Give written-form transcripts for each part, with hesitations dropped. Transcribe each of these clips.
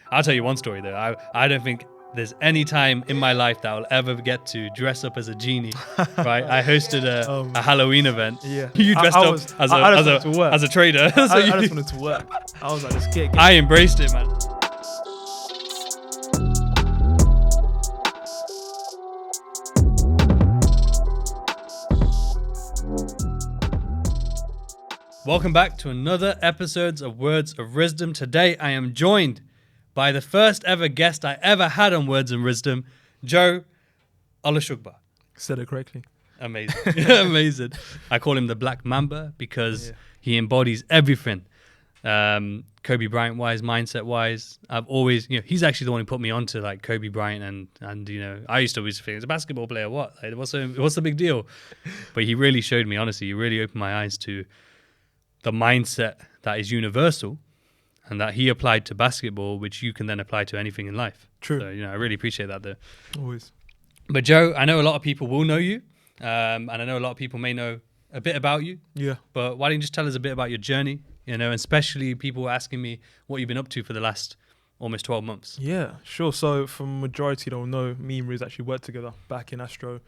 I'll tell you one story though. I don't think there's any time in my life that I'll ever get to dress up as a genie, right? I hosted a Halloween event. Yeah. You dressed up as a trader. I just wanted to work. I was like, let's get it. I embraced it, man. Welcome back to another episode of Words of Rizdom. Today I am joined by the first ever guest I ever had on Words of Rizdom, Joe Olashugba. Said it correctly. Amazing. Amazing. I call him the Black Mamba because he embodies everything. Kobe Bryant wise, mindset wise. I've always, he's actually the one who put me onto like Kobe Bryant and I used to always think, as a basketball player, what? Like, what's the big deal? But he really showed me, honestly, he really opened my eyes to the mindset that is universal and that he applied to basketball, which you can then apply to anything in life. True. So, I really appreciate that though. Always. But Joe, I know a lot of people will know you. And I know a lot of people may know a bit about you. Yeah. But why don't you just tell us a bit about your journey? And especially people asking me what you've been up to for the last almost 12 months. Yeah, sure. So for majority don't know, me and Riz actually worked together back in Astro.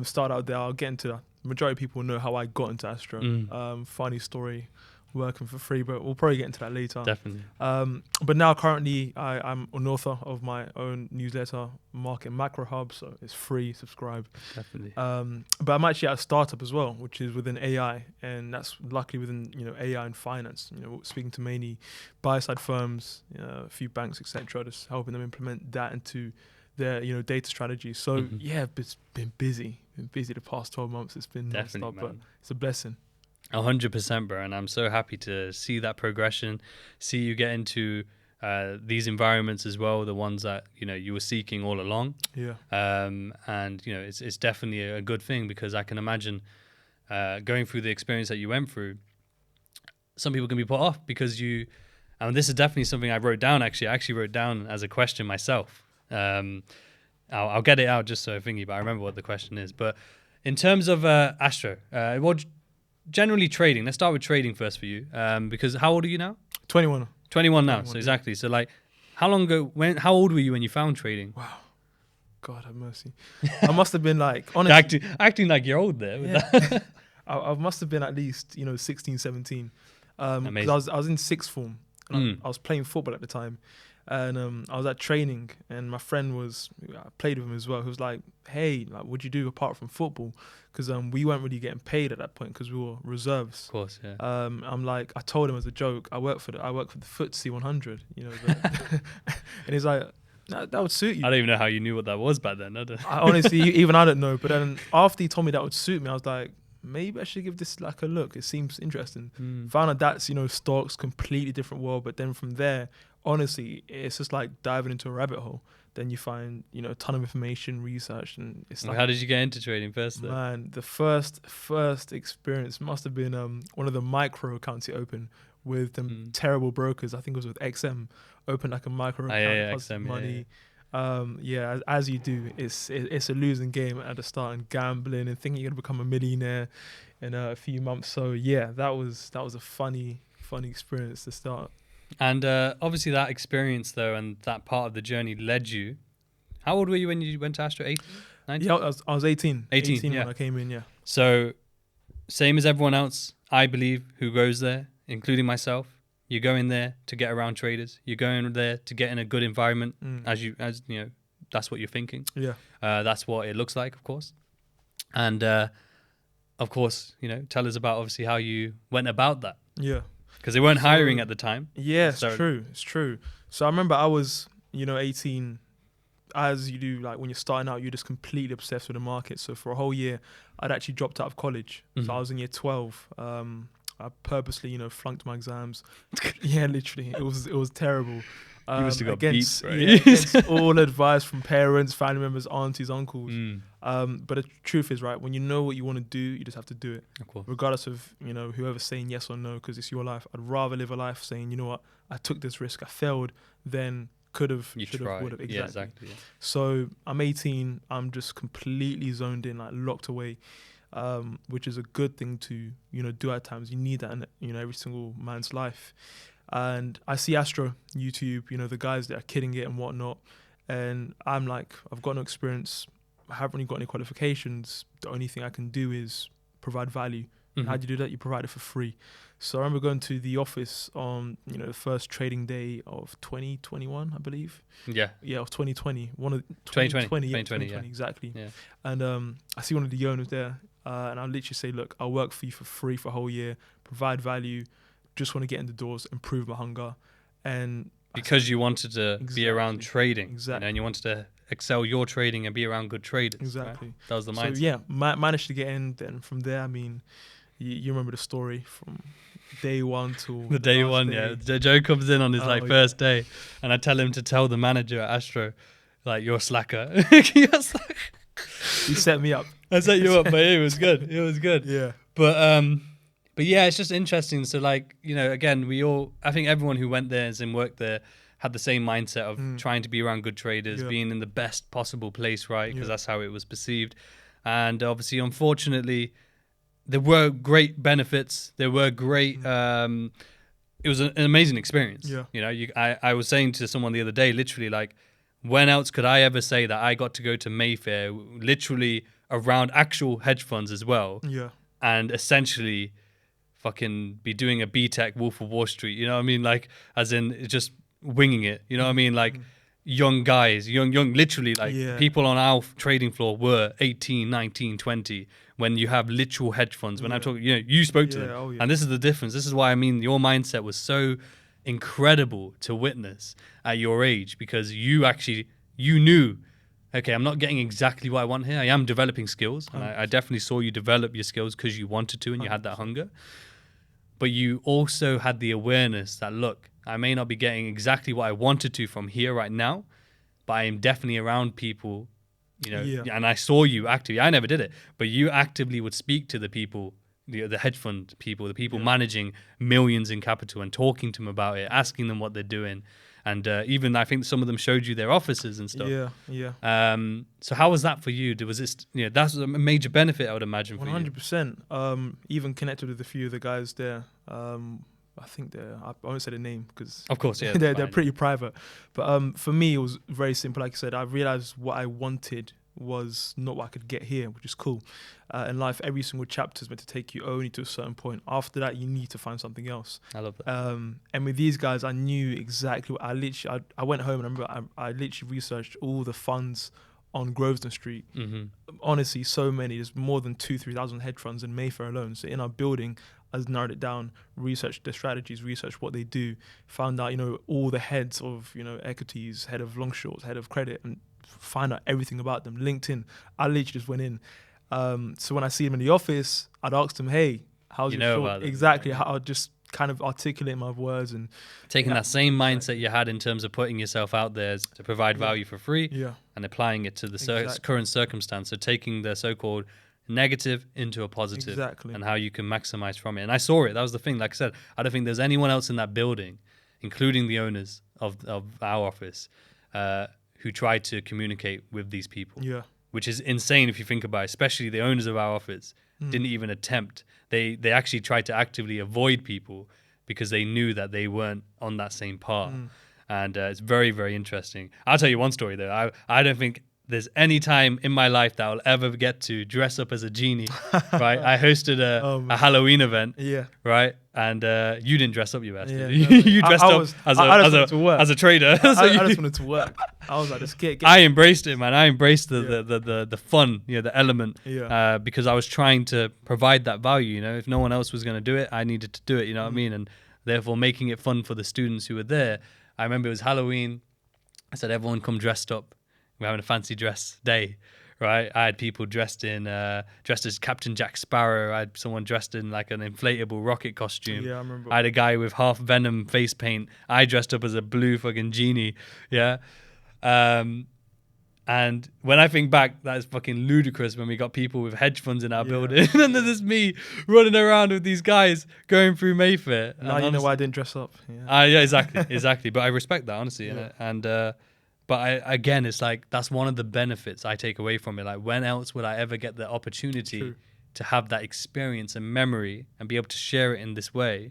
Started out there, I'll get into that. Majority of people know how I got into Astro. Funny story, working for free, but we'll probably get into that later. Definitely. But now currently I'm an author of my own newsletter, Market Macro Hub, so it's free, subscribe. Definitely. But I'm actually at a startup as well, which is within AI, and that's luckily within AI and finance. Speaking to mainly buy-side firms, a few banks, etc., just helping them implement that into their data strategy. So it's been busy the past 12 months. It's been definitely, non-stop, but it's a blessing. 100%, bro, and I'm so happy to see that progression, see you get into these environments as well, the ones that you were seeking all along. Yeah. And it's definitely a good thing, because I can imagine going through the experience that you went through, some people can be put off because and this is definitely something I wrote down. Actually, I actually wrote down as a question myself. I'll get it out just so thingy, but I remember what the question is. But in terms of Astro, generally trading, let's start with trading first for you, because how old are you now? 21 now. So exactly. So like, how long ago, how old were you when you found trading? Wow. God have mercy. I must have been like, honestly, acting like you're old there. Yeah. I must have been at least 16, 17. Because I was in sixth form. And I was playing football at the time. And I was at training, and my friend I played with him as well. He was like, hey, like, what'd you do apart from football? Because we weren't really getting paid at that point because we were reserves. Of course, yeah. I'm like, I told him as a joke, I work for the FTSE 100, and he's like, that would suit you. I don't even know how you knew what that was back then. Honestly, even I don't know. But then after he told me that would suit me, I was like, maybe I should give this like a look. It seems interesting. Found out that's, stocks, completely different world. But then from there, honestly, it's just like diving into a rabbit hole. Then you find, a ton of information, research, and it's like, how did you get into trading first though? Man, the first experience must have been one of the micro accounts he opened with them terrible brokers. I think it was with XM. Opened like a micro account, XM, money. As you do, it's a losing game at the start, and gambling and thinking you're gonna become a millionaire in a few months. So yeah, that was a funny experience to start. And obviously that experience though, and that part of the journey led you. How old were you when you went to Astro? 18? 19? Yeah, I was 18. 18 when I came in. Yeah. So same as everyone else, I believe, who goes there, including myself. You go in there to get around traders. You go in there to get in a good environment, as that's what you're thinking. Yeah. That's what it looks like, of course. And of course, tell us about obviously how you went about that. Yeah. Because they weren't hiring at the time. Yeah, it's true. So I remember I was, 18. As you do, like when you're starting out, you're just completely obsessed with the market. So for a whole year, I'd actually dropped out of college. So I was in year 12. I purposely, flunked my exams. Yeah, literally, it was terrible. You must have got beat, bro. Against all advice from parents, family members, aunties, uncles. But the truth is, right, when you know what you want to do, you just have to do it. Of course. Regardless of, whoever's saying yes or no, because it's your life. I'd rather live a life saying, you know what, I took this risk, I failed, than could have, should have, would have. Exactly. Yeah, exactly. Yeah. So I'm 18, I'm just completely zoned in, like locked away. Which is a good thing to, do at times. You need that in, every single man's life. And I see Astro, YouTube, the guys that are killing it and whatnot. And I'm like, I've got no experience. I haven't really got any qualifications. The only thing I can do is provide value. Mm-hmm. How do you do that? You provide it for free. So I remember going to the office on, the first trading day of 2021, I believe. Yeah. Yeah, of 2020. 2020, exactly. Yeah. And I see one of the owners there, and I'll literally say, look, I'll work for you for free for a whole year, provide value, just want to get in the doors, improve my hunger. And because you wanted to be around trading. Exactly. And you wanted to excel your trading and be around good traders. Exactly. Right? That was the mindset. So yeah, managed to get in. Then from there, I mean, you remember the story from day one to the day one. Day. Yeah, Joe comes in on his first day, and I tell him to tell the manager at Astro, like, you're a slacker. He set me up. I set you up, but it was good. It was good. Yeah. But yeah, it's just interesting. So like, again, I think everyone who went there and worked there had the same mindset of trying to be around good traders, being in the best possible place, right? Because that's how it was perceived. And obviously, unfortunately, there were great benefits. There were great. It was an amazing experience. Yeah. I was saying to someone the other day, literally, like, when else could I ever say that I got to go to Mayfair, literally around actual hedge funds as well, and essentially fucking be doing a B-Tech Wolf of Wall Street, you know what I mean? Like, as in just winging it, you know what I mean? Like, young guys, young, literally, like, people on our trading floor were 18, 19, 20, when you have literal hedge funds. When I'm talking, you spoke to them. And this is the difference. This is why, I mean, your mindset was so incredible to witness at your age, because you knew, okay, I'm not getting exactly what I want here. I am developing skills. And I definitely saw you develop your skills because you wanted to and you had that hunger. But you also had the awareness that, look, I may not be getting exactly what I wanted to from here right now, but I am definitely around people, and I saw you actively. I never did it, but you actively would speak to the people, the hedge fund people, the people managing millions in capital, and talking to them about it, asking them what they're doing. And even I think some of them showed you their offices and stuff. Yeah. So how was that for you? Was this, that's a major benefit, I would imagine, for 100%. Even connected with a few of the guys there. I think I won't say the name because, of course, yeah, they're pretty private. But for me, it was very simple. Like I said, I realized what I wanted was not what I could get here, which is cool. In life, every single chapter is meant to take you only to a certain point. After that, you need to find something else. I love that. And with these guys, I knew exactly what I went home and I literally researched all the funds on Grosvenor Street. Mm-hmm. Honestly, so many. There's more than 2,000-3,000 hedge funds in Mayfair alone. So in our building, I narrowed it down, researched their strategies, researched what they do, found out, all the heads of, equities, head of long shorts, head of credit, and find out everything about them. LinkedIn, I literally just went in. So when I see him in the office, I'd ask him, hey, how's your short? About exactly. I'd just kind of articulate my words and taking that same mindset you had in terms of putting yourself out there to provide value for free and applying it to the current circumstance. So taking the so-called negative into a positive and how you can maximize from it. And I saw it. That was the thing. Like I said, I don't think there's anyone else in that building, including the owners of our office, who tried to communicate with these people. Yeah. Which is insane if you think about it, especially the owners of our office didn't even attempt. They actually tried to actively avoid people because they knew that they weren't on that same path. And it's very, very interesting. I'll tell you one story though. I don't think there's any time in my life that I'll ever get to dress up as a genie, right? I hosted a Halloween event, right? And you didn't dress up, you bastard. You dressed up as a trader. I just wanted to work. I was like, this kid. I embraced it, man. I embraced the fun, the element, because I was trying to provide that value. If no one else was going to do it, I needed to do it. You know what I mean? And therefore, making it fun for the students who were there. I remember it was Halloween. I said, everyone come dressed up. We're having a fancy dress day, right? I had people dressed as Captain Jack Sparrow. I had someone dressed in like an inflatable rocket costume. Yeah, I remember. I had a guy with half Venom face paint. I dressed up as a blue fucking genie. Yeah. And when I think back, that is fucking ludicrous when we got people with hedge funds in our building. And then there's me running around with these guys going through Mayfair. Now you know why I didn't dress up. Yeah, exactly. But I respect that, honestly. Yeah. But again, it's like, that's one of the benefits I take away from it. Like, when else would I ever get the opportunity to have that experience and memory and be able to share it in this way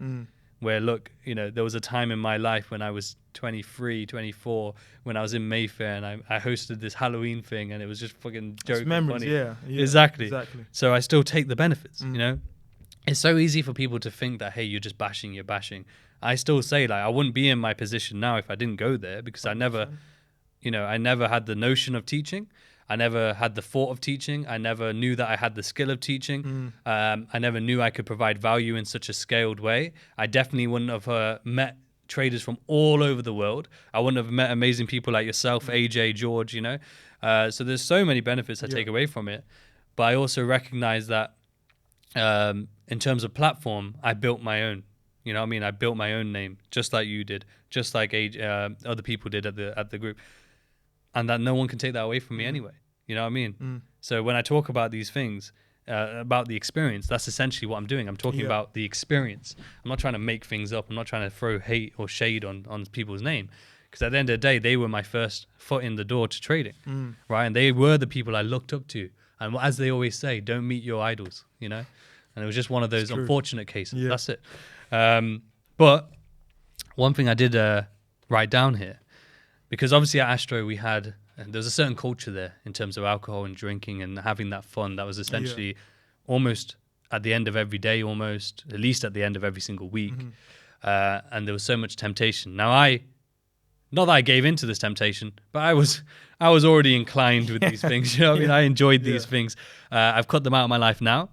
where, look, there was a time in my life when I was 23, 24, when I was in Mayfair, and I hosted this Halloween thing, and it was just fucking joking. Memories, funny. yeah. Exactly. So I still take the benefits, It's so easy for people to think that, hey, you're just bashing, you're bashing. I still say, like, I wouldn't be in my position now if I didn't go there, because 100%. I never had the notion of teaching. I never had the thought of teaching. I never knew that I had the skill of teaching. I never knew I could provide value in such a scaled way. I definitely wouldn't have met traders from all over the world. I wouldn't have met amazing people like yourself, AJ, George, So there's so many benefits I take away from it. But I also recognize that in terms of platform, I built my own. You know what I mean? I built my own name, just like you did, just like other people did at the group. And that no one can take that away from me anyway. You know what I mean? So when I talk about these things, about the experience, that's essentially what I'm doing. I'm talking about the experience. I'm not trying to make things up. I'm not trying to throw hate or shade on people's name. Because at the end of the day, they were my first foot in the door to trading, right? And they were the people I looked up to. And as they always say, don't meet your idols, And it was just one of those unfortunate cases. Yeah. That's it. But one thing I did write down here, because obviously at Astro there was a certain culture there in terms of alcohol and drinking and having that fun. That was essentially almost at the end of every day, almost at least at the end of every single week. And there was so much temptation. Now not that I gave into this temptation, but I was already inclined with these things. I mean, I enjoyed these things. I've cut them out of my life now.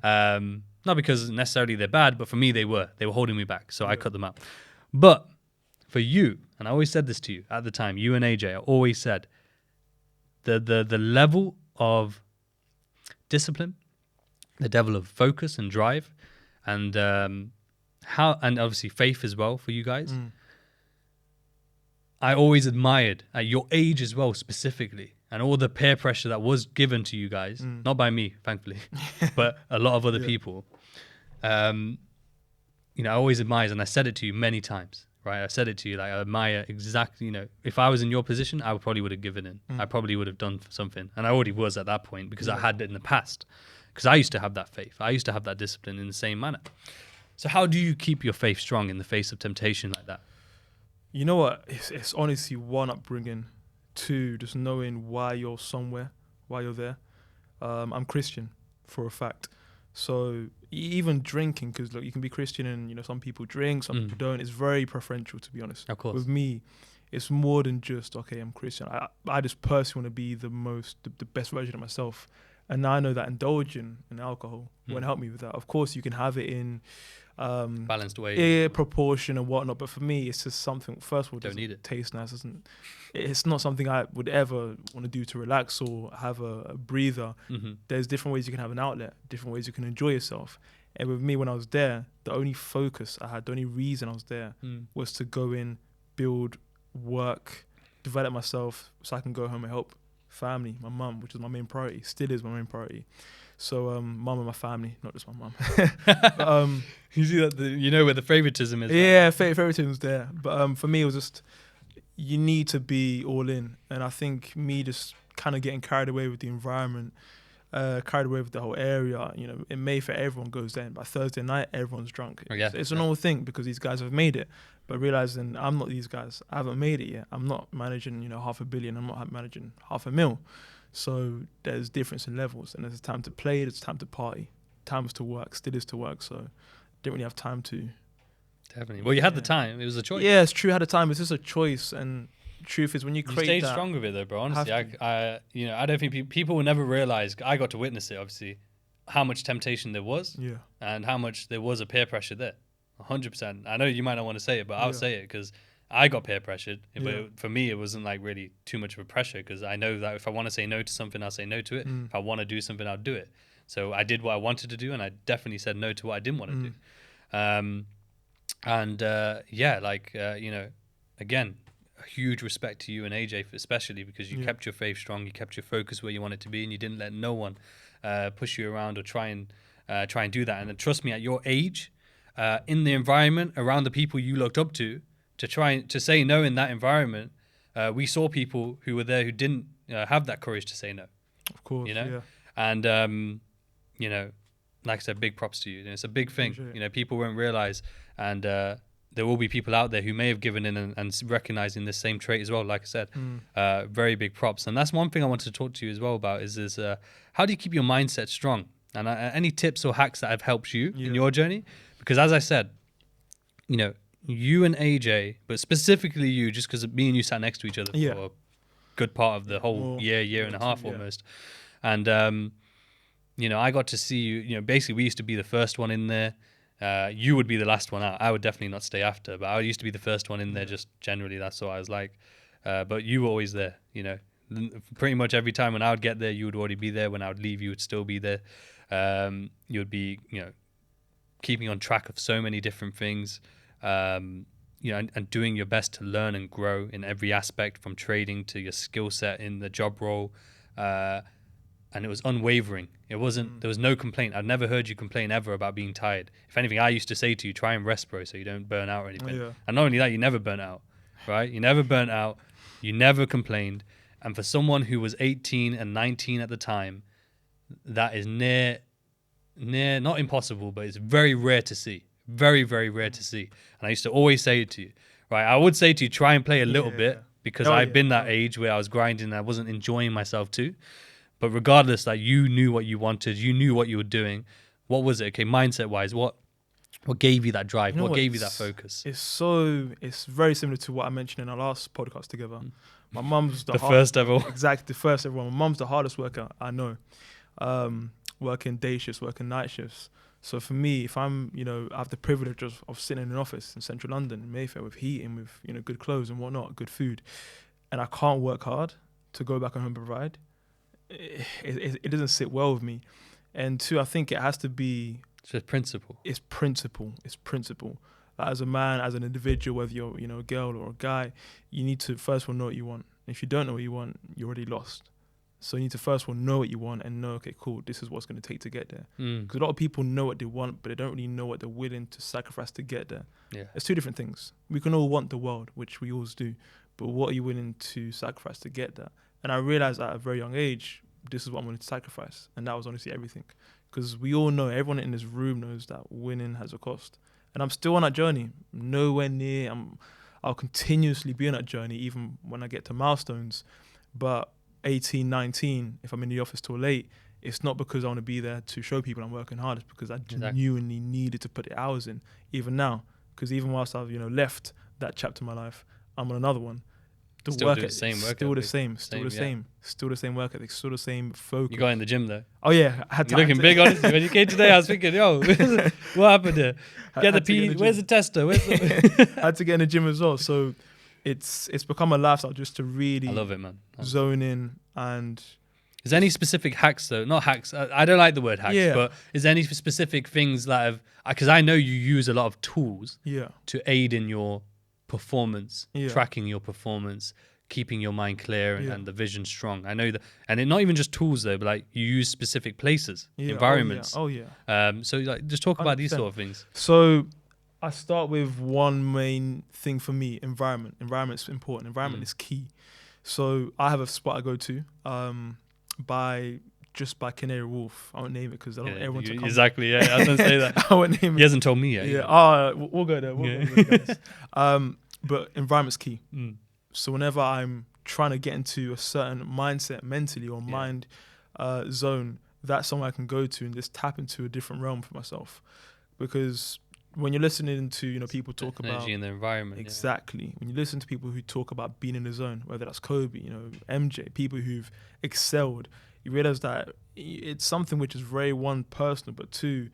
Not because necessarily they're bad, but for me they were holding me back. So I cut them out. But for you, and I always said this to you at the time, you and AJ, I always said the level of discipline, the level of focus and drive, and and obviously faith as well for you guys. I always admired at your age as well, specifically, and all the peer pressure that was given to you guys, not by me, thankfully, but a lot of other people. I always admired, and I said it to you many times, right? I said it to you, like, I admire exactly, if I was in your position, I probably would have given in. I probably would have done something. And I already was at that point because I had it in the past. Because I used to have that faith. I used to have that discipline in the same manner. So how do you keep your faith strong in the face of temptation like that? You know what? It's honestly one, upbringing, two, just knowing why you're somewhere, why you're there. I'm Christian for a fact. So even drinking, because look, you can be Christian and some people drink, some people don't. It's very preferential, to be honest. Of course. With me, it's more than just, okay, I'm Christian. I just personally want to be the best version of myself. And now I know that indulging in alcohol won't help me with that. Of course, you can have it in balanced way, proportion and whatnot. But for me, it's just something. First of all, don't need it. Taste nice, it's not something I would ever want to do to relax or have a breather. There's different ways you can have an outlet, different ways you can enjoy yourself. And with me, when I was there, the only focus I had, the only reason I was there was to go in, build, work, develop myself, so I can go home and help family, my mum, which is my main priority, still is my main priority. So mum and my family, not just my mum. You see that where the favoritism is. Yeah, favoritism's there. But for me, it was just, you need to be all in. And I think me just kind of getting carried away with the environment, carried away with the whole area. In Mayfair, everyone goes there. And by Thursday night, everyone's drunk. It's a normal thing because these guys have made it. But realizing I'm not these guys. I haven't made it yet. I'm not managing, $500 million. I'm not managing $500,000. So there's difference in levels. And there's time to play. There's time to party. Time is to work. Still is to work. So didn't really have time to. Definitely. Well, you had the time. It was a choice. Yeah, it's true. I had the time. It's just a choice. And truth is, when you create stayed strong with it, though, bro. Honestly, I don't think people will never realize. I got to witness it, obviously, how much temptation there was. Yeah. And how much there was a peer pressure there. 100%. I know you might not want to say it, but I'll say it because I got peer pressured. But for me, it wasn't like really too much of a pressure because I know that if I want to say no to something, I'll say no to it. If I want to do something, I'll do it. So I did what I wanted to do, and I definitely said no to what I didn't want to do. Again, a huge respect to you and AJ, especially because you kept your faith strong, you kept your focus where you want it to be, and you didn't let no one push you around or try and do that. And then trust me, at your age, in the environment, around the people you looked up to try to say no in that environment, we saw people who were there who didn't have that courage to say no. Of course, And like I said, big props to you. It's a big thing. People won't realize And there will be people out there who may have given in and recognizing this same trait as well. Like I said, very big props. And that's one thing I wanted to talk to you as well about is how do you keep your mindset strong? And any tips or hacks that have helped you in your journey? Because as I said, you know, you and AJ, but specifically you, just because me and you sat next to each other for a good part of the whole year and a half almost. And, you know, I got to see you, you know, basically we used to be the first one in there. You would be the last one out. I would definitely not stay after, but I used to be the first one in there. Just generally, that's what I was like. But you were always there, you know. Pretty much every time when I would get there, you would already be there. When I would leave, you would still be there. You would be, you know, keeping on track of so many different things, you know, and doing your best to learn and grow in every aspect, from trading to your skill set in the job role. And it was unwavering. It wasn't, there was no complaint. I've never heard you complain ever about being tired. If anything, I used to say to you, try and rest, bro, so you don't burn out or anything. And not only that, you never burnt out, right? You never burnt out. You never complained. And for someone who was 18 and 19 at the time, that is near, not impossible, but it's very rare to see. Very, very rare to see. And I used to always say it to you, right? I would say to you, try and play a little bit, because I've been that age where I was grinding and I wasn't enjoying myself too. But regardless, like, you knew what you wanted, you knew what you were doing. What was it? Okay, mindset-wise, what gave you that drive? You know, what gave you that focus? It's very similar to what I mentioned in our last podcast together. My mum's the first ever. Exactly, the first ever one. My mum's the hardest worker I know. Working day shifts, working night shifts. So for me, if I'm, you know, I have the privilege of sitting in an office in central London, in Mayfair, with heating, with, you know, good clothes and whatnot, good food, and I can't work hard to go back home and provide, it doesn't sit well with me. And two, I think it has to be... It's just principle. It's principle. Like, as a man, as an individual, whether you're, you know, a girl or a guy, you need to first of all know what you want. If you don't know what you want, you're already lost. So you need to first of all know what you want and know, okay, cool, this is what's going to take to get there. Because a lot of people know what they want, but they don't really know what they're willing to sacrifice to get there. It's two different things. We can all want the world, which we always do, but what are you willing to sacrifice to get there? And I realized at a very young age, this is what I'm willing to sacrifice. And that was honestly everything. Because we all know, everyone in this room knows that winning has a cost. And I'm still on that journey, nowhere near. I'll continuously be on that journey, even when I get to milestones. But 18, 19, if I'm in the office till late, it's not because I want to be there to show people I'm working hard. It's because I genuinely needed to put the hours in, even now. Because even whilst I've, you know, left that chapter of my life, I'm on another one. Still the same work ethic. Still the same work ethic, still the same focus. You got in the gym though? Oh yeah, I had to. You're looking big, honestly. When you came today, I was thinking, yo, what happened there? Get the P. Where's the tester? I had to get in the gym as well. So it's become a lifestyle just to really, I love it, man. Zone in. And is there any specific hacks though? Not hacks. I don't like the word hacks, but is there any specific things that have? Because I know you use a lot of tools to aid in your performance, tracking your performance, keeping your mind clear and the vision strong. I know that, and it not even just tools though, but like you use specific places, environments. So like, just talk 100%. About these sort of things. So I start with one main thing for me: environment. Environment's important. Environment is key. So I have a spot I go to by Canary Wharf. I won't name it because I don't want everyone to come. Exactly, yeah. I was going to say that. I won't name it. He hasn't told me yet. Yeah, we'll go there. We'll go there, guys. But environment's key. So whenever I'm trying to get into a certain mindset mentally or mind zone, that's somewhere I can go to and just tap into a different realm for myself. Because when you're listening to, you know, people talk about energy in the environment, exactly. When you listen to people who talk about being in the zone, whether that's Kobe, you know, MJ, people who've excelled, you realize that it's something which is very, one, personal, but two,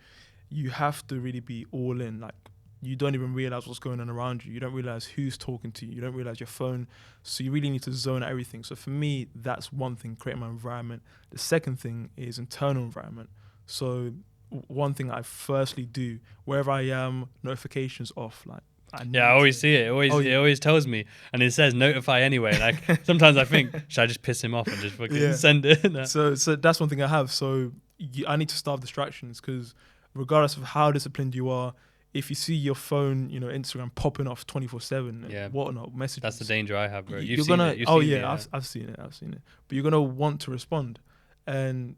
you have to really be all in. Like, you don't even realize what's going on around you. You don't realize who's talking to you. You don't realize your phone. So you really need to zone out everything. So for me, that's one thing, creating my environment. The second thing is internal environment. So one thing I firstly do, wherever I am, notifications off. Like, I always see it. It always tells me, and it says notify anyway. Like, sometimes I think, should I just piss him off and just fucking send it? So that's one thing I have. So I need to starve distractions, because regardless of how disciplined you are, if you see your phone, you know, Instagram popping off 24/7, whatnot, messages. That's the danger I have, bro. I've seen it. But you're gonna want to respond, and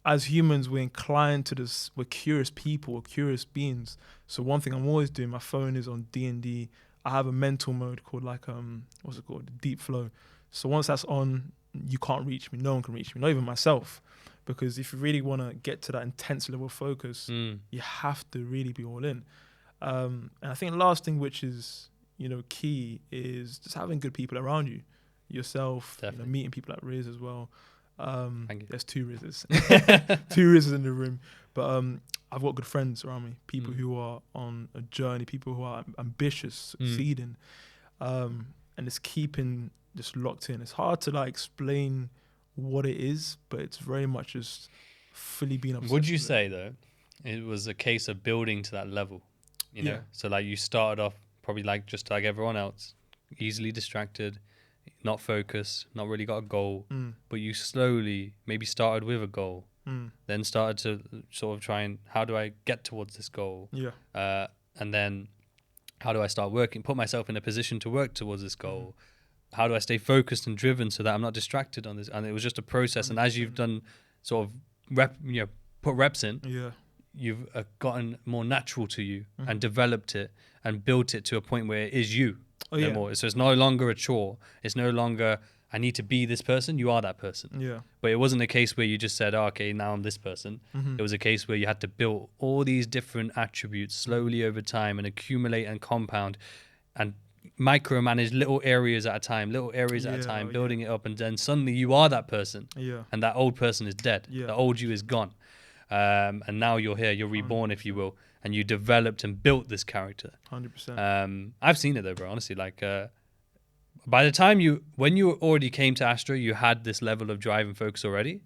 as humans, we're inclined to this. We're curious people, we're curious beings. So one thing I'm always doing, my phone is on D&D. I have a mental mode called what's it called? Deep flow. So once that's on, you can't reach me. No one can reach me, not even myself. Because if you really want to get to that intense level of focus, you have to really be all in. And I think the last thing, which is, key, is just having good people around you. Yourself, meeting people at Riz as well. There's 2 Rizzes. 2 Rizzes in the room. But I've got good friends around me, people who are on a journey, people who are ambitious, succeeding. And it's keeping just locked in. It's hard to explain what it is, but it's very much just fully being obsessed. Would you say though, it was a case of building to that level? You know, so you started off probably just like everyone else, easily distracted, not focused, not really got a goal, but you slowly maybe started with a goal, then started to sort of try and how do I get towards this goal? And then how do I start working, put myself in a position to work towards this goal? How do I stay focused and driven so that I'm not distracted on this? And it was just a process. And as you've done sort of put reps in, you've gotten more natural to you and developed it and built it to a point where it is you. More. So it's no longer a chore. It's no longer, I need to be this person. You are that person. But it wasn't a case where you just said, okay, now I'm this person. It was a case where you had to build all these different attributes slowly over time and accumulate and compound and micromanage little areas at a time, building it up, and then suddenly you are that person. And that old person is dead. The old you is gone. And now you're here, you're reborn, 100%. If you will, and you developed and built this character. 100%. I've seen it though, bro, honestly. By the time when you already came to Astro, you had this level of drive and focus already,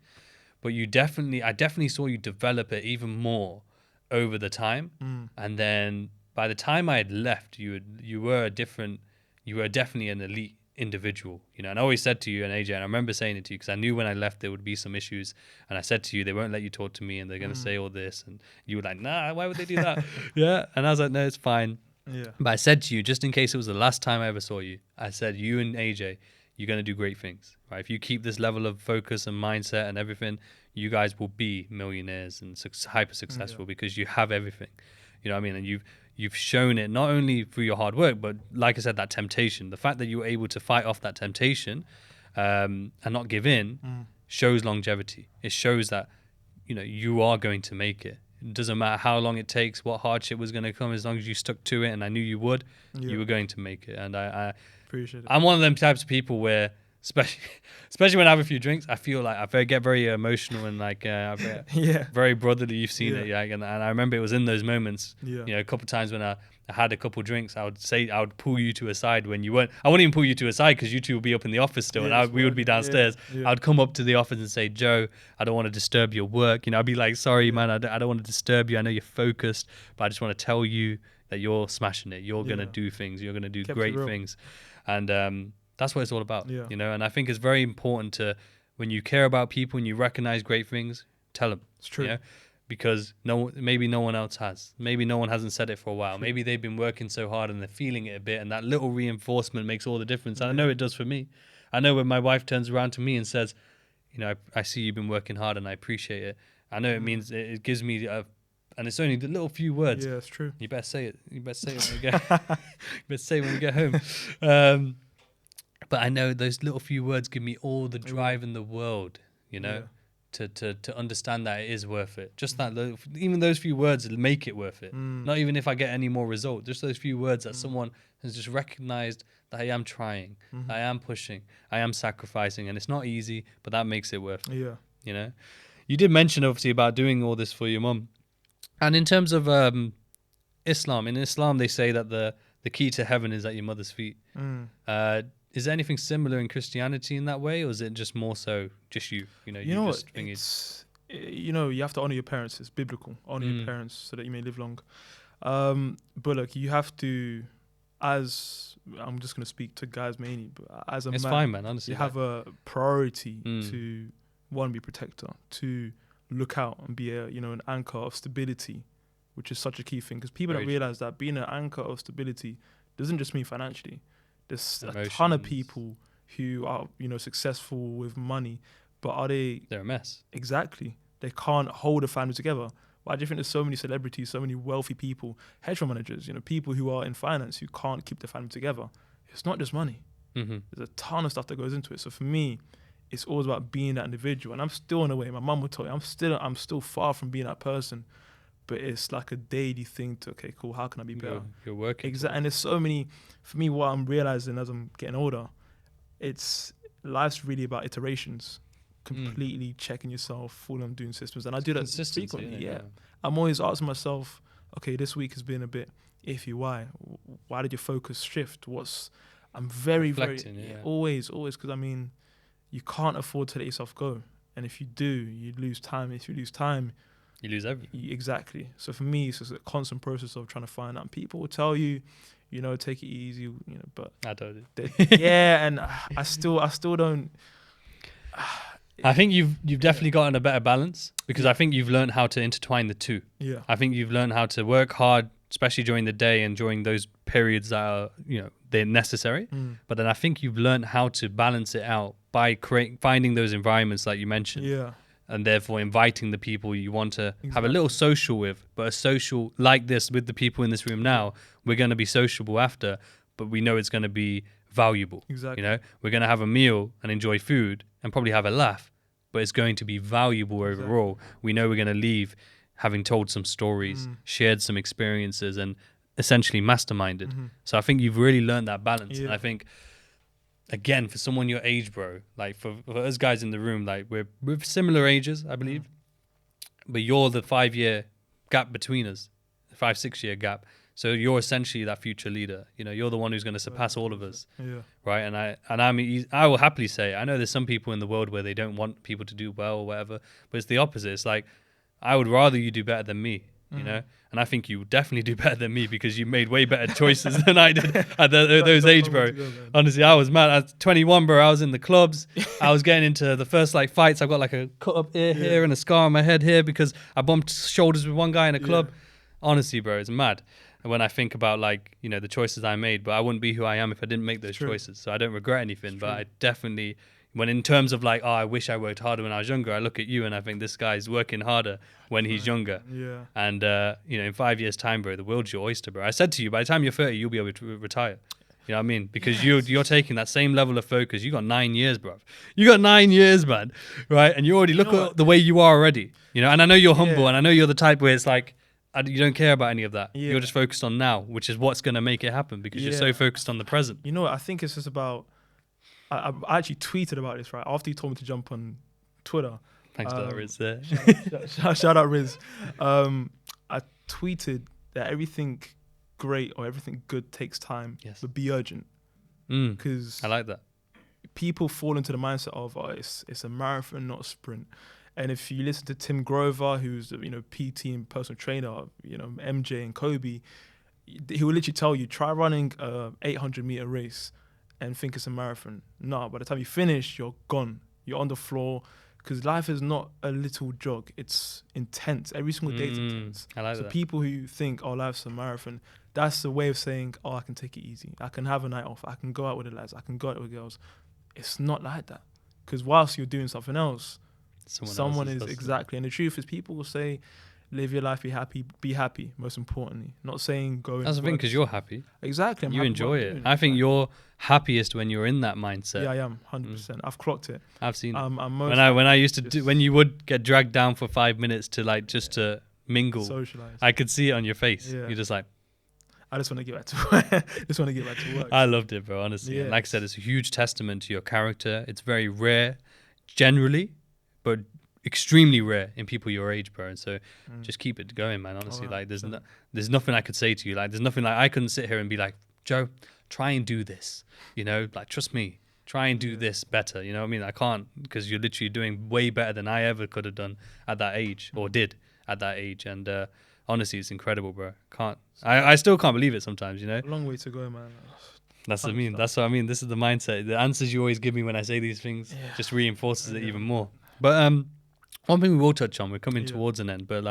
but I definitely saw you develop it even more over the time. And then by the time I had left, you were definitely an elite individual, and I always said to you and AJ, and I remember saying it to you because I knew when I left there would be some issues, and I said to you, they won't let you talk to me and they're going to say all this, and you were like, nah, why would they do that? And I was like, no, it's fine. But I said to you, just in case it was the last time I ever saw you, I said, you and AJ, you're going to do great things, right? If you keep this level of focus and mindset and everything, you guys will be millionaires and hyper successful because you have everything, you know what I mean? And you've shown it not only through your hard work, but like I said, that temptation, the fact that you were able to fight off that temptation and not give in shows longevity. It shows that, you are going to make it. It doesn't matter how long it takes, what hardship was going to come, as long as you stuck to it, and I knew you would, you were going to make it. And I appreciate it. I'm one of them types of people where, especially when I have a few drinks, I feel like I get very emotional and very brotherly. You've seen it, and I remember it was in those moments. A couple of times when I had a couple of drinks, I would pull you to a side when you weren't. I wouldn't even pull you to a side because you two would be up in the office still, and we would be downstairs. I'd come up to the office and say, Joe, I don't want to disturb your work. I'd be like, sorry, man, I don't want to disturb you. I know you're focused, but I just want to tell you that you're smashing it. You're gonna do things. You're gonna do great things, and that's what it's all about, and I think it's very important to, when you care about people and you recognize great things, tell them. It's true. Because maybe no one else has. Maybe no one hasn't said it for a while. Maybe they've been working so hard and they're feeling it a bit, and that little reinforcement makes all the difference. And I know it does for me. I know when my wife turns around to me and says, I see you've been working hard and I appreciate it. I know it means it gives me and it's only the little few words. Yeah, it's true. You better say it. You better say it when you get. You better say it when you get home. But I know those little few words give me all the drive in the world, to understand that it is worth it. Just that, even those few words make it worth it. Not even if I get any more result, just those few words that someone has just recognized that I am trying, I am pushing, I am sacrificing, and it's not easy, but that makes it worth it. You did mention obviously about doing all this for your mum, and in terms of Islam, in Islam they say that the key to heaven is at your mother's feet. Is there anything similar in Christianity in that way, or is it just more so just you? You have to honor your parents. It's biblical. Honor your parents so that you may live long. But look, you have to, as I'm just going to speak to guys mainly, but as a man, fine, man. Honestly, you have a priority to, one, be a protector, to look out and be an anchor of stability, which is such a key thing, because people don't realize that being an anchor of stability doesn't just mean financially. There's a ton of people who are, successful with money, but are they... They're a mess. Exactly. They can't hold a family together. Why do you think there's so many celebrities, so many wealthy people, hedge fund managers, people who are in finance who can't keep their family together? It's not just money. Mm-hmm. There's a ton of stuff that goes into it. So for me, it's always about being that individual. And I'm still in a way, my mum would tell you, I'm still far from being that person. But it's like a daily thing to, okay, cool, how can I be better? You're working. Exactly. And there's so many, for me, what I'm realizing as I'm getting older, life's really about iterations, completely checking yourself, falling on doing systems. And I do that frequently, yeah. I'm always asking myself, okay, this week has been a bit iffy. Why? Why did your focus shift? I'm very, always, because you can't afford to let yourself go. And if you do, you lose time. If you lose time, you lose everything. Exactly. So for me, it's just a constant process of trying to find out. People will tell you, take it easy, but I don't. Yeah, and I still don't. I think you've definitely gotten a better balance, because I think you've learned how to intertwine the two. Yeah. I think you've learned how to work hard, especially during the day and during those periods that are, they're necessary. But then I think you've learned how to balance it out by finding those environments like you mentioned. Yeah. And therefore inviting the people you want to have a little social with, but a social like this with the people in this room now, we're going to be sociable after, but we know it's going to be valuable. Exactly. We're going to have a meal and enjoy food and probably have a laugh, but it's going to be valuable overall. We know we're going to leave having told some stories, shared some experiences, and essentially masterminded. So I think you've really learned that balance. And I think, again, for someone your age, bro, like for us guys in the room, like we're similar ages, I believe, but you're the 5-year gap between us, 5-6 year gap. So you're essentially that future leader. You're the one who's going to surpass all of us, right? And I will happily say, I know there's some people in the world where they don't want people to do well or whatever, but it's the opposite. It's like, I would rather you do better than me, and I think you definitely do better than me, because you made way better choices than I did at those age, bro. Honestly, I was mad. At 21, bro, I was in the clubs. I was getting into the first fights. I've got like a cut up ear here and a scar on my head here because I bumped shoulders with one guy in a club. Honestly, bro, it's mad when I think about the choices I made, but I wouldn't be who I am if I didn't make those choices. So I don't regret anything, but I definitely, when in terms of I wish I worked harder when I was younger, I look at you and I think this guy's working harder when he's younger. Yeah. And, in 5 years' time, bro, the world's your oyster, bro. I said to you, by the time you're 30, you'll be able to retire. You know what I mean? Because you're taking that same level of focus. You got 9 years, bro. You got 9 years, man. Right? And you already look at the way you are already. And I know you're humble, and I know you're the type where it's you don't care about any of that. You're just focused on now, which is what's going to make it happen, because you're so focused on the present. You know what? I think it's just about... I actually tweeted about this, right? After you told me to jump on Twitter. Thanks to that, Riz there. Shout out, Riz. I tweeted that everything great or everything good takes time, but be urgent. Because I like that. People fall into the mindset of, it's a marathon, not a sprint. And if you listen to Tim Grover, who's PT and personal trainer, MJ and Kobe, he will literally tell you, try running a 800-meter race and think it's a marathon. No, by the time you finish, you're gone. You're on the floor, because life is not a little jog. It's intense. Every single day is intense. I like that. So people who think, life's a marathon, that's a way of saying, I can take it easy. I can have a night off. I can go out with the lads. I can go out with girls. It's not like that. Because whilst you're doing something else, someone is exactly. And the truth is, people will say, live your life, be happy, most importantly. Not saying go. That's the thing, because you're happy. Exactly. You enjoy it. I think you're happiest when you're in that mindset. Yeah, I am 100%. I've clocked it. I've seen it. When I used to when you would get dragged down for 5 minutes to just to mingle, socialize. I could see it on your face. Yeah. You're just like, I just want to get back to work. I loved it, bro. Honestly, yeah. Like I said, it's a huge testament to your character. It's very rare, generally, but extremely rare in people your age, bro. And so just keep it going, man. Honestly, there's nothing I could say to you. There's nothing I couldn't sit here and be like, Joe, try and do this. Trust me, try and do this better. You know what I mean? I can't, because you're literally doing way better than I ever could have done at that age or did at that age. And honestly, it's incredible, bro. I still can't believe it sometimes. A long way to go, man. That's what I mean. That's what I mean. This is the mindset. The answers you always give me when I say these things just reinforces it even more. But one thing we will touch on, we're coming towards an end, but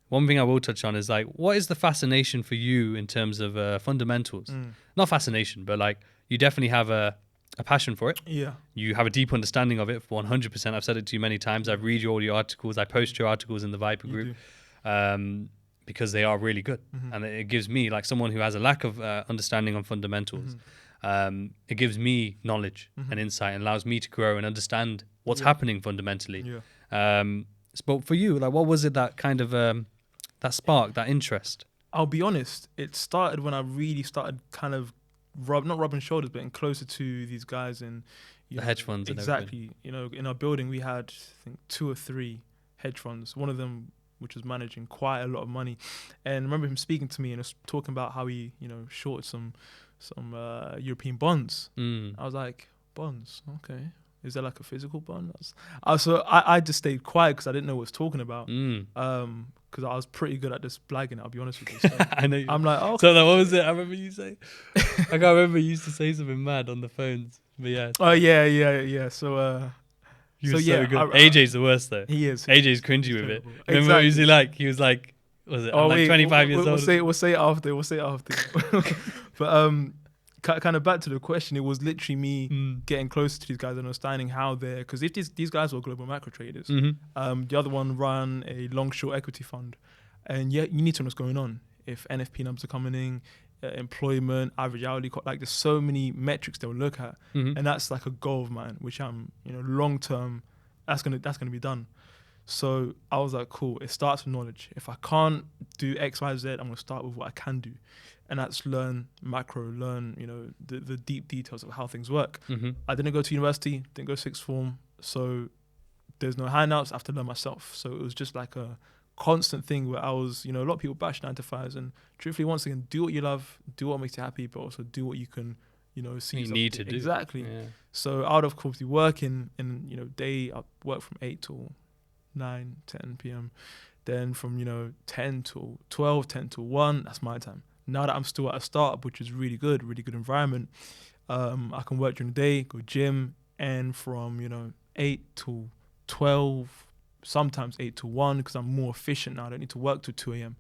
one thing I will touch on is what is the fascination for you in terms of fundamentals? Not fascination, but you definitely have a a passion for it. Yeah. You have a deep understanding of it, 100%. I've said it to you many times. I read all your articles. I post your articles in the Viper group because they are really good. And it gives me, like someone who has a lack of understanding on fundamentals, it gives me knowledge and insight and allows me to grow and understand what's happening fundamentally. But for you, like, what was it that kind of, that spark, that interest? I'll be honest, it started when I really started kind of not rubbing shoulders, but getting closer to these guys in the hedge funds. Exactly. You know, in our building, we had, I think, 2 or 3 hedge funds. One of them, which was managing quite a lot of money. And I remember him speaking to me and talking about how he, you know, shorted some European bonds. I was like, bonds? Okay. Is there like a physical bond? I just stayed quiet because I didn't know what he was talking about. Because I was pretty good at just blagging it, I'll be honest with you. So I know. I'm like, oh. So what was it? I remember you say. I can't remember you used to say something mad on the phones. But yeah. Oh yeah. So so good. AJ's the worst though. He is. AJ's cringy with it. Exactly. Remember what was he like? He was like, was it? I'm like 25 years old. We'll say it after. But kind of back to the question, it was literally me getting closer to these guys and understanding how they're, because if these guys were global macro traders, the other one ran a long short equity fund, and you need to know what's going on. If NFP numbers are coming in, employment, average hourly cost, like there's so many metrics they'll look at, and that's like a goal of mine, which I'm, you know, long term, that's gonna be done. So I was like, cool. It starts with knowledge. If I can't do X, Y, Z, I'm gonna start with what I can do, and that's learn macro, learn, you know, the deep details of how things work. I didn't go to university, didn't go sixth form, so there's no handouts. I have to learn myself. So it was just like a constant thing where I was, you know, a lot of people bash 9 to 5s, and truthfully, once again, do what you love, do what makes you happy, but also do what you can, you know, see you need to do. Exactly. Yeah. So I would of course be working in, you know, I work from 8 till 9, 10 p.m. Then from, you know, 10 till 12, 10 till 1, that's my time. Now that I'm still at a startup, which is really good environment, I can work during the day, go gym, and from, you know, 8 till 12, sometimes 8 to 1, because I'm more efficient now. I don't need to work till 2 a.m.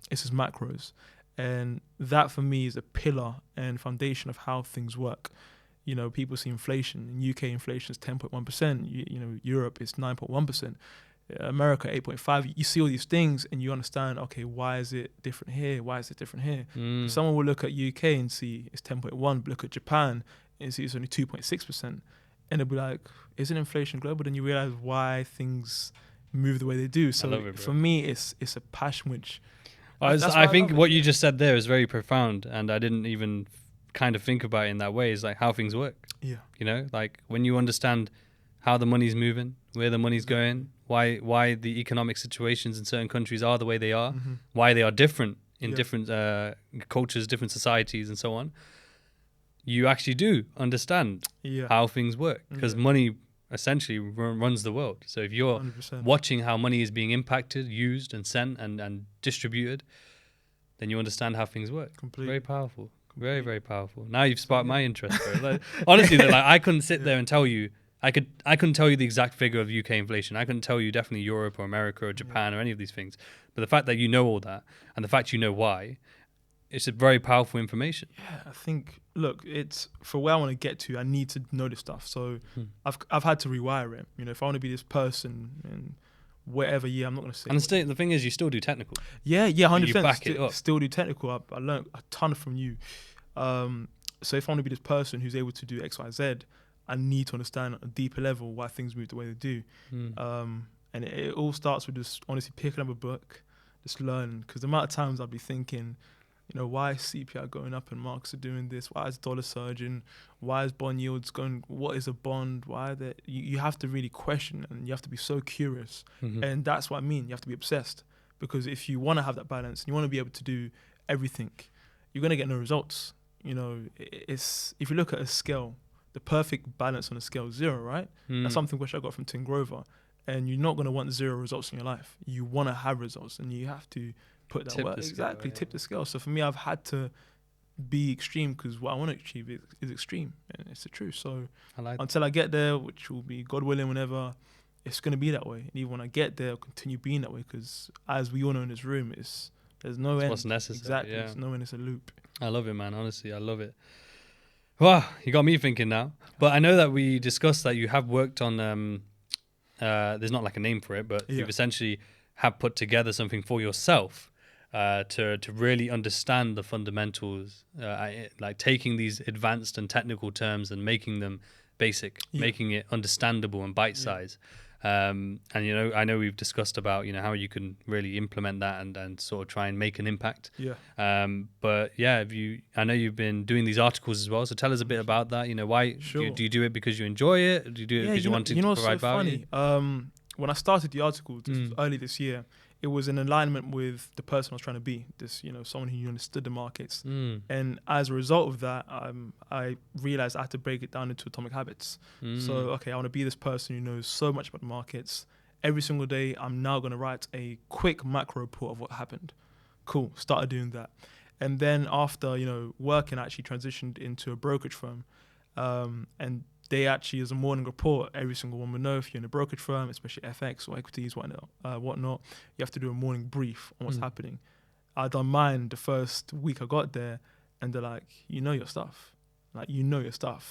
It's just macros. And that for me is a pillar and foundation of how things work. You know, people see inflation. In UK, inflation is 10.1%. You know, Europe is 9.1%. America, 8.5%. You see all these things and you understand, okay, why is it different here? Why is it different here? Someone will look at UK and see it's 10.1%, but look at Japan and see it's only 2.6%. And they'll be like, isn't inflation global? Then you realize why things move the way they do. So for me, it's a passion which... I think what you just said there is very profound, and I didn't even kind of think about it in that way. Is like how things work. Yeah. You know, like when you understand how the money's moving, where the money's going, why the economic situations in certain countries are the way they are, why they are different in different cultures, different societies, and so on. You actually do understand how things work, because money essentially runs the world. So if you're 100%. watching how money is being impacted, used and sent and distributed, then you understand how things work. Completely. Very powerful. Very, very powerful. Now you've sparked my interest. Like, honestly, like, I couldn't sit there and tell you, I couldn't tell you the exact figure of UK inflation. I couldn't tell you definitely Europe or America or Japan or any of these things. But the fact that you know all that, and the fact you know why, it's a very powerful information. Yeah, I think, look, it's for where I want to get to, I need to know this stuff. So I've had to rewire it. You know, if I want to be this person in whatever year, I'm not going to say. And the thing is, you still do technical. Yeah, 100%. You back it up. Still do technical. I learned a ton from you. So if I want to be this person who's able to do X, Y, Z, I need to understand at a deeper level why things move the way they do. And it all starts with just honestly picking up a book, just learning. Because the amount of times I'll be thinking, you know, why is CPI going up and markets are doing this? Why is dollar surging? Why is bond yields going? What is a bond? Why are they? You have to really question, and you have to be so curious. And that's what I mean. You have to be obsessed, because if you want to have that balance and you want to be able to do everything, you're going to get no results. You know, it's, if you look at a scale, the perfect balance on a scale is 0, right? That's something which I got from Tim Grover. And you're not going to want 0 results in your life. You want to have results, and you have to put that work. Exactly, tip the scale. So for me, I've had to be extreme, because what I want to achieve is extreme, and it's the truth. So until I get there, which will be God willing whenever, it's going to be that way. And even when I get there, I'll continue being that way, because as we all know in this room, there's no end. What's necessary. Exactly, there's no end. It's a loop. I love it, man. Honestly, I love it. Well, you got me thinking now. But I know that we discussed that you have worked on, there's not like a name for it, but you've essentially have put together something for yourself to really understand the fundamentals, like taking these advanced and technical terms and making them basic, making it understandable and bite-sized. And I know we've discussed about how you can really implement that and sort of try and make an impact. But yeah, I know you've been doing these articles as well, so tell us a bit about that. Why do you do it? Because you enjoy it? Do you do it because you want to provide value? Funny. When I started the articles early this year, it was in alignment with the person I was trying to be, someone who understood the markets. And as a result of that, I realized I had to break it down into atomic habits. So, okay, I want to be this person who knows so much about the markets. Every single day, I'm now going to write a quick macro report of what happened. Cool, started doing that. And then after, working, I actually transitioned into a brokerage firm. And they actually, as a morning report, every single one would know if you're in a brokerage firm, especially FX or equities, whatnot, you have to do a morning brief on what's happening. I done mine the first week I got there, and they're like, you know your stuff.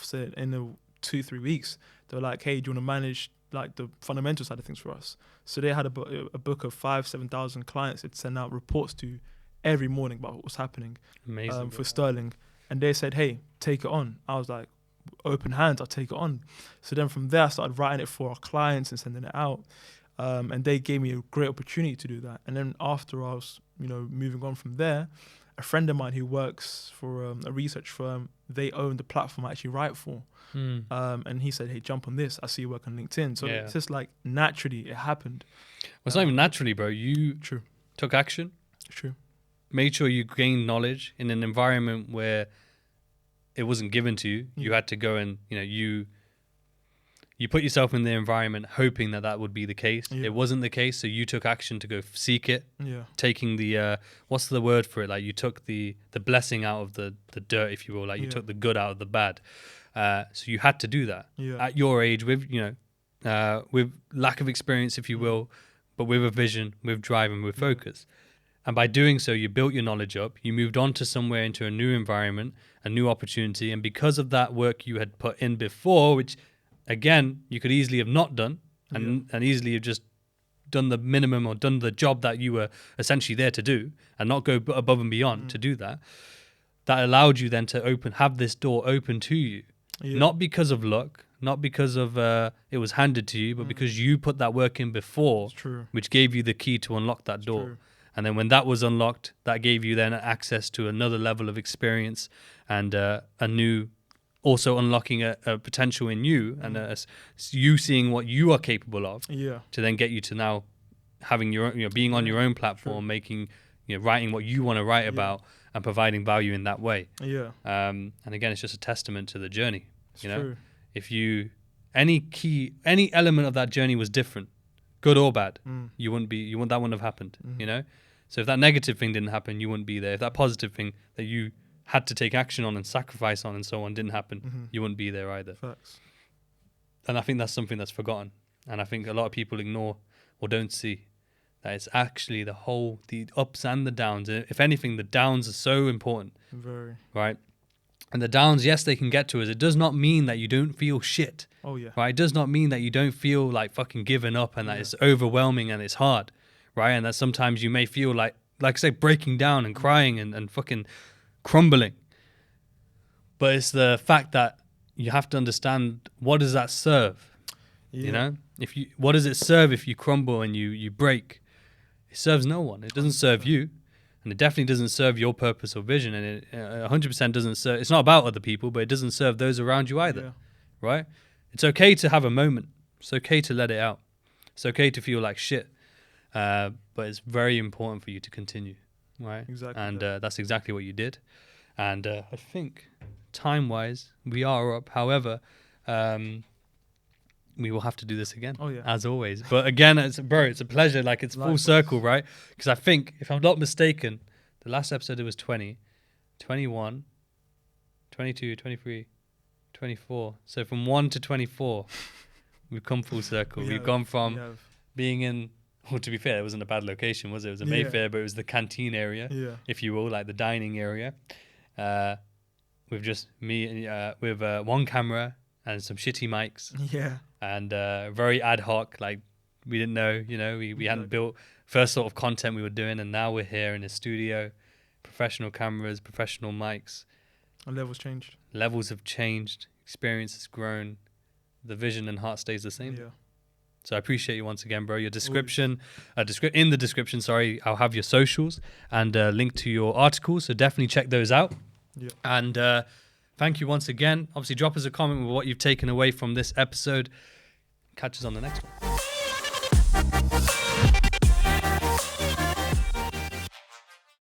So in the 2-3 weeks, they were like, hey, do you want to manage like the fundamental side of things for us? So they had a book of 5,000-7,000 clients they'd send out reports to every morning about what was happening. Amazing, for Sterling. And they said, hey, take it on. I was like, open hands, I'll take it on. So then from there I started writing it for our clients and sending it out, and they gave me a great opportunity to do that. And then after I was moving on from there, a friend of mine who works for a research firm, they own the platform I actually write for, and he said, hey, jump on this, I see you work on LinkedIn. So it's just like naturally it happened. Well, it's not even naturally, bro. You took action, made sure you gained knowledge in an environment where it wasn't given to you. You had to go and, you put yourself in the environment hoping that would be the case. It wasn't the case, so you took action to go seek it. Taking the, what's the word for it? Like you took the blessing out of the dirt, if you will. Like you took the good out of the bad. So you had to do that at your age with, with lack of experience, if you will, but with a vision, with drive and with focus. And by doing so, you built your knowledge up, you moved on to somewhere into a new environment, a new opportunity. And because of that work you had put in before, which again, you could easily have not done and easily have just done the minimum or done the job that you were essentially there to do and not go above and beyond to do that, that allowed you then to have this door open to you. Not because of luck, not because of it was handed to you, but because you put that work in before, which gave you the key to unlock that door. And then when that was unlocked, that gave you then access to another level of experience and a new, also unlocking a potential in you and you seeing what you are capable of to then get you to now having your own, being on your own platform, making, writing what you want to write about and providing value in that way. And again, it's just a testament to the journey. If any element of that journey was different, good or bad, that wouldn't have happened, So if that negative thing didn't happen, you wouldn't be there. If that positive thing that you had to take action on and sacrifice on and so on didn't happen, you wouldn't be there either. Facts. And I think that's something that's forgotten. And I think a lot of people ignore or don't see that it's actually the ups and the downs. If anything, the downs are so important. Very. Right? And the downs, yes, they can get to us. It does not mean that you don't feel shit. Oh, yeah. Right? It does not mean that you don't feel like fucking giving up and that it's overwhelming and it's hard. Right? And that sometimes you may feel like I say, breaking down and crying and fucking crumbling. But it's the fact that you have to understand, what does that serve? What does it serve if you crumble and you break? It serves no one. It doesn't serve you. And it definitely doesn't serve your purpose or vision. And it 100% doesn't serve. It's not about other people, but it doesn't serve those around you either. Right? It's okay to have a moment. It's okay to let it out. It's okay to feel like shit. But it's very important for you to continue, right? Exactly. And that's exactly what you did. And I think time-wise, we are up. However, we will have to do this again, as always. But again, it's a pleasure. Like, it's full circle, right? Because I think, if I'm not mistaken, the last episode it was 20, 21, 22, 23, 24. So from 1 to 24, we've come full circle. We've gone from being in, well, to be fair, it wasn't a bad location, was it? It was a Mayfair, but it was the canteen area, if you will, like the dining area. with just me with one camera and some shitty mics. Yeah. And very ad hoc, like we didn't know, we hadn't built first sort of content we were doing, and now we're here in the studio, professional cameras, professional mics. And levels changed. Levels have changed, experience has grown, the vision and heart stays the same. Yeah. So I appreciate you once again, bro. Your description, in the description, I'll have your socials and a link to your articles. So definitely check those out. Yeah. And thank you once again. Obviously, drop us a comment with what you've taken away from this episode. Catch us on the next one.